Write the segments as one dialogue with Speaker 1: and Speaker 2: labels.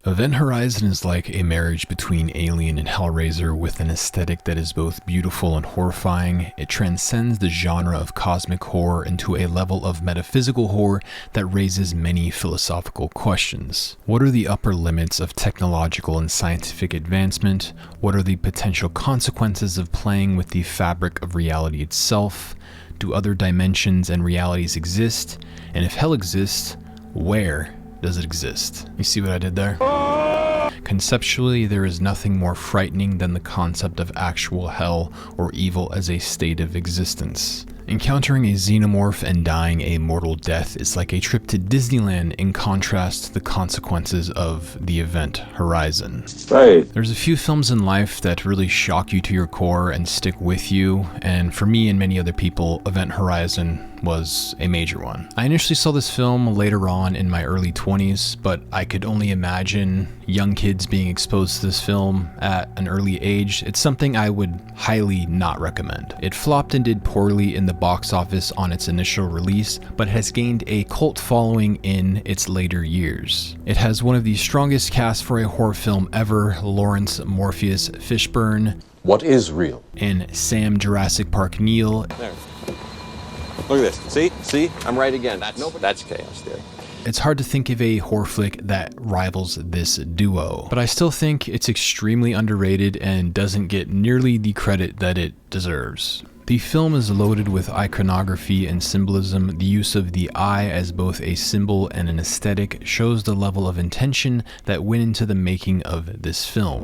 Speaker 1: Event Horizon is like a marriage between Alien and Hellraiser with an aesthetic that is both beautiful and horrifying. It transcends the genre of cosmic horror into a level of metaphysical horror that raises many philosophical questions. What are the upper limits of technological and scientific advancement? What are the potential consequences of playing with the fabric of reality itself? Do other dimensions and realities exist? And if hell exists, where does it exist? You see what I did there? Conceptually, there is nothing more frightening than the concept of actual hell or evil as a state of existence. Encountering a xenomorph and dying a mortal death is like a trip to Disneyland in contrast to the consequences of the Event Horizon.
Speaker 2: Right.
Speaker 1: There's a few films in life that really shock you to your core and stick with you, and for me and many other people, Event Horizon was a major one. I initially saw this film later on in my early 20s, but I could only imagine young kids being exposed to this film at an early age. It's something I would highly not recommend. It flopped and did poorly in the box office on its initial release, but has gained a cult following in its later years. It has one of the strongest casts for a horror film ever, Lawrence Morpheus Fishburne.
Speaker 2: What is real?
Speaker 1: And Sam Jurassic Park Neill.
Speaker 3: There. Look at this. See? I'm right again. That's chaos theory.
Speaker 1: It's hard to think of a horror flick that rivals this duo, but I still think it's extremely underrated and doesn't get nearly the credit that it deserves. The film is loaded with iconography and symbolism. The use of the eye as both a symbol and an aesthetic shows the level of intention that went into the making of this film.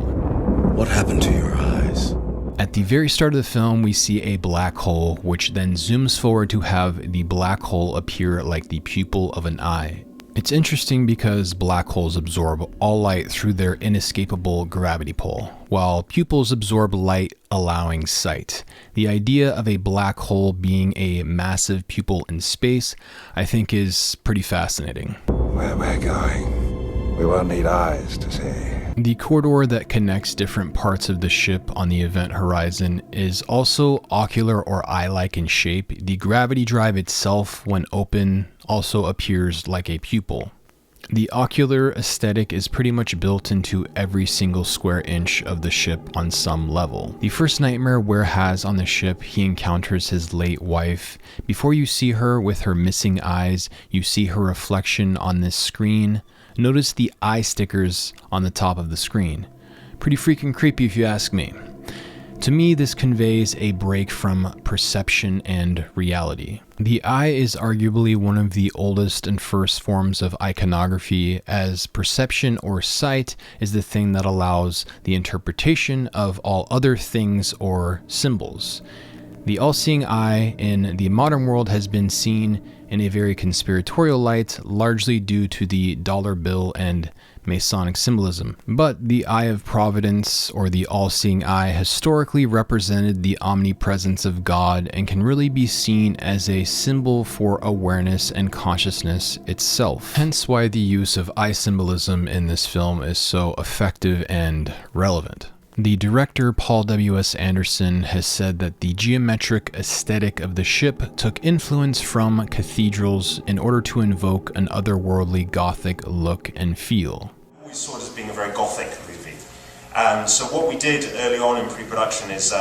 Speaker 4: What happened to your eyes?
Speaker 1: At the very start of the film, we see a black hole, which then zooms forward to have the black hole appear like the pupil of an eye. It's interesting because black holes absorb all light through their inescapable gravity pull, while pupils absorb light, allowing sight. The idea of a black hole being a massive pupil in space, I think, is pretty fascinating.
Speaker 5: Where we're going, we won't need eyes to see.
Speaker 1: The corridor that connects different parts of the ship on the Event Horizon is also ocular or eye-like in shape. The gravity drive itself, when open, also appears like a pupil. The ocular aesthetic is pretty much built into every single square inch of the ship on some level. The first nightmare Ware has on the ship, he encounters his late wife. Before you see her with her missing eyes, you see her reflection on this screen. Notice the eye stickers on the top of the screen. Pretty freaking creepy if you ask me. To me, this conveys a break from perception and reality. The eye is arguably one of the oldest and first forms of iconography, as perception or sight is the thing that allows the interpretation of all other things or symbols. The all-seeing eye in the modern world has been seen in a very conspiratorial light, largely due to the dollar bill and Masonic symbolism. But the Eye of Providence, or the all-seeing eye, historically represented the omnipresence of God and can really be seen as a symbol for awareness and consciousness itself. Hence why the use of eye symbolism in this film is so effective and relevant. The director, Paul W.S. Anderson, has said that the geometric aesthetic of the ship took influence from cathedrals in order to invoke an otherworldly Gothic look and feel.
Speaker 6: We saw it as being a very Gothic movie. So what we did early on in pre-production is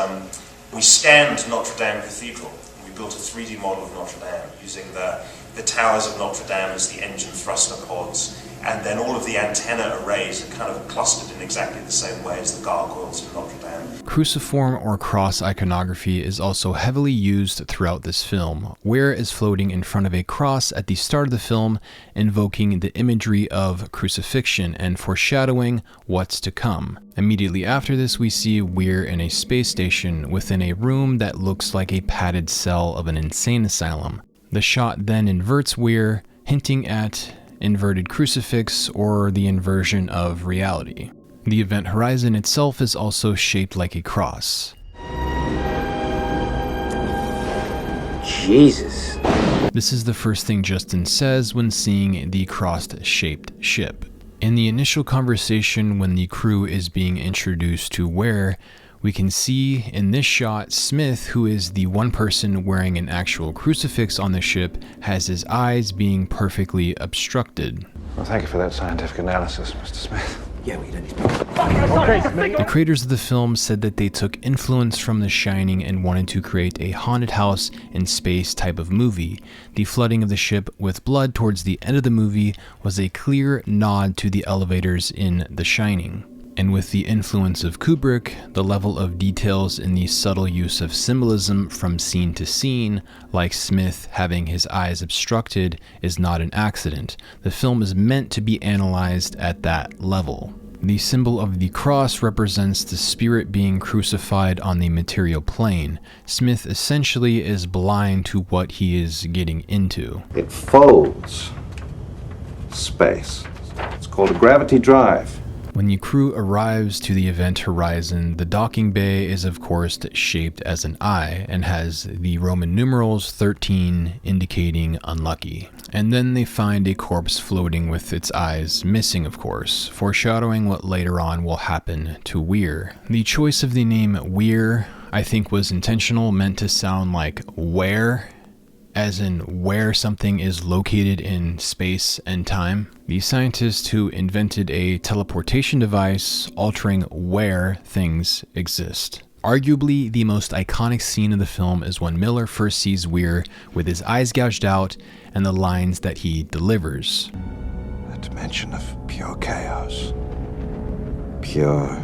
Speaker 6: we scanned Notre Dame Cathedral. We built a 3D model of Notre Dame using the towers of Notre Dame as the engine thruster pods. And then all of the antenna arrays are kind of clustered in exactly the same way as the gargoyles in Notre Dame.
Speaker 1: Cruciform or cross iconography is also heavily used throughout this film. Ware is floating in front of a cross at the start of the film, invoking the imagery of crucifixion and foreshadowing what's to come. Immediately after this, we see Weir in a space station within a room that looks like a padded cell of an insane asylum. The shot then inverts Weir, hinting at inverted crucifix or the inversion of reality. The Event Horizon itself is also shaped like a cross.
Speaker 2: Jesus.
Speaker 1: This is the first thing Justin says when seeing the cross-shaped ship. In the initial conversation when the crew is being introduced to Ware, we can see in this shot Smith, who is the one person wearing an actual crucifix on the ship, has his eyes being perfectly obstructed.
Speaker 5: Well, thank you for that scientific analysis, Mr. Smith.
Speaker 1: The creators of the film said that they took influence from The Shining and wanted to create a haunted house in space type of movie. The flooding of the ship with blood towards the end of the movie was a clear nod to the elevators in The Shining. And with the influence of Kubrick, the level of details in the subtle use of symbolism from scene to scene, like Smith having his eyes obstructed, is not an accident. The film is meant to be analyzed at that level. The symbol of the cross represents the spirit being crucified on the material plane. Smith essentially is blind to what he is getting into.
Speaker 5: It folds space. It's called a gravity drive.
Speaker 1: When the crew arrives to the event horizon, the docking bay is of course shaped as an eye and has the Roman numerals 13 indicating unlucky. And then they find a corpse floating with its eyes missing, of course, foreshadowing what later on will happen to Weir. The choice of the name Weir, I think, was intentional, meant to sound like where, as in where something is located in space and time. The scientist who invented a teleportation device altering where things exist. Arguably, the most iconic scene of the film is when Miller first sees Weir with his eyes gouged out and the lines that he delivers.
Speaker 5: A dimension of pure chaos. Pure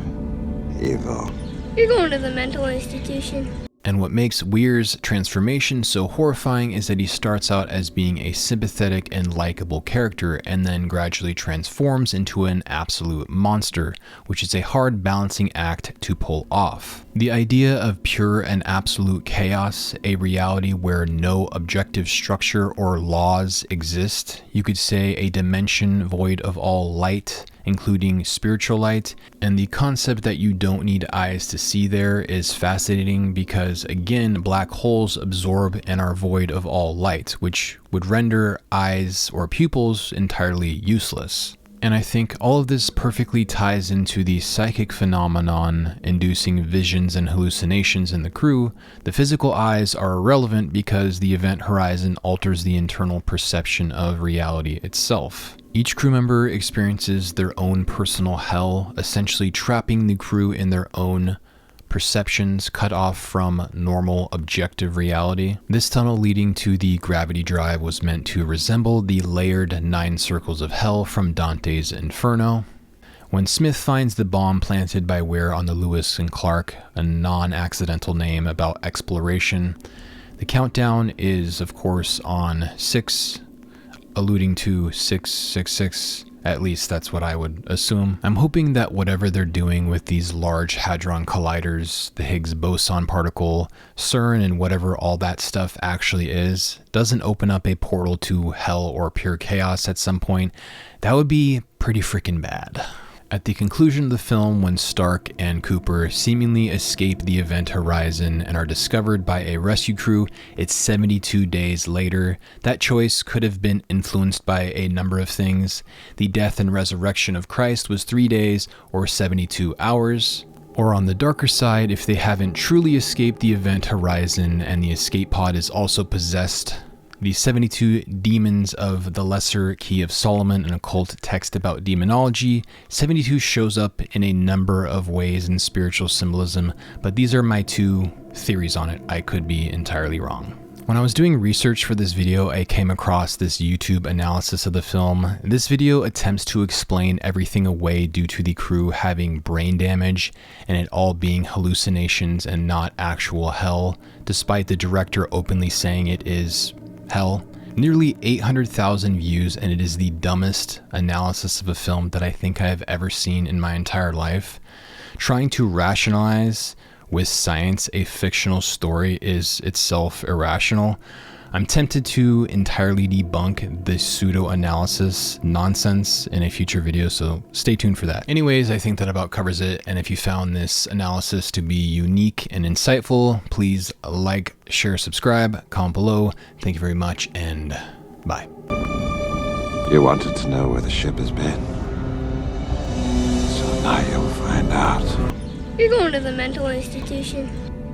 Speaker 5: evil.
Speaker 2: You're going to the mental institution.
Speaker 1: And what makes Weir's transformation so horrifying is that he starts out as being a sympathetic and likable character and then gradually transforms into an absolute monster, which is a hard balancing act to pull off. The idea of pure and absolute chaos, a reality where no objective structure or laws exist, you could say a dimension void of all light, including spiritual light, and the concept that you don't need eyes to see there is fascinating because, again, black holes absorb and are void of all light, which would render eyes or pupils entirely useless. And I think all of this perfectly ties into the psychic phenomenon inducing visions and hallucinations in the crew. The physical eyes are irrelevant because the event horizon alters the internal perception of reality itself. Each crew member experiences their own personal hell, essentially trapping the crew in their own perceptions cut off from normal objective reality. This tunnel leading to the gravity drive was meant to resemble the layered 9 circles of hell from Dante's Inferno. When Smith finds the bomb planted by Weir on the Lewis and Clark, a non-accidental name about exploration, the countdown is of course on 6, alluding to 666. At least that's what I would assume. I'm hoping that whatever they're doing with these large hadron colliders, the Higgs boson particle, CERN, and whatever all that stuff actually is, doesn't open up a portal to hell or pure chaos at some point. That would be pretty freaking bad. At the conclusion of the film, when Stark and Cooper seemingly escape the event horizon and are discovered by a rescue crew, it's 72 days later. That choice could have been influenced by a number of things. The death and resurrection of Christ was 3 days or 72 hours. Or on the darker side, if they haven't truly escaped the event horizon and the escape pod is also possessed, the 72 demons of the Lesser Key of Solomon, an occult text about demonology. 72 shows up in a number of ways in spiritual symbolism, but these are my 2 theories on it. I could be entirely wrong. When I was doing research for this video, I came across this YouTube analysis of the film. This video attempts to explain everything away due to the crew having brain damage and it all being hallucinations and not actual hell, despite the director openly saying it is hell. Nearly 800,000 views, and it is the dumbest analysis of a film that I think I have ever seen in my entire life. Trying to rationalize with science a fictional story is itself irrational. I'm tempted to entirely debunk this pseudo-analysis nonsense in a future video, so stay tuned for that. Anyways, I think that about covers it, and if you found this analysis to be unique and insightful, please like, share, subscribe, comment below. Thank you very much, and bye.
Speaker 5: You wanted to know where the ship has been. So now you'll find out.
Speaker 2: You're going to the mental institution.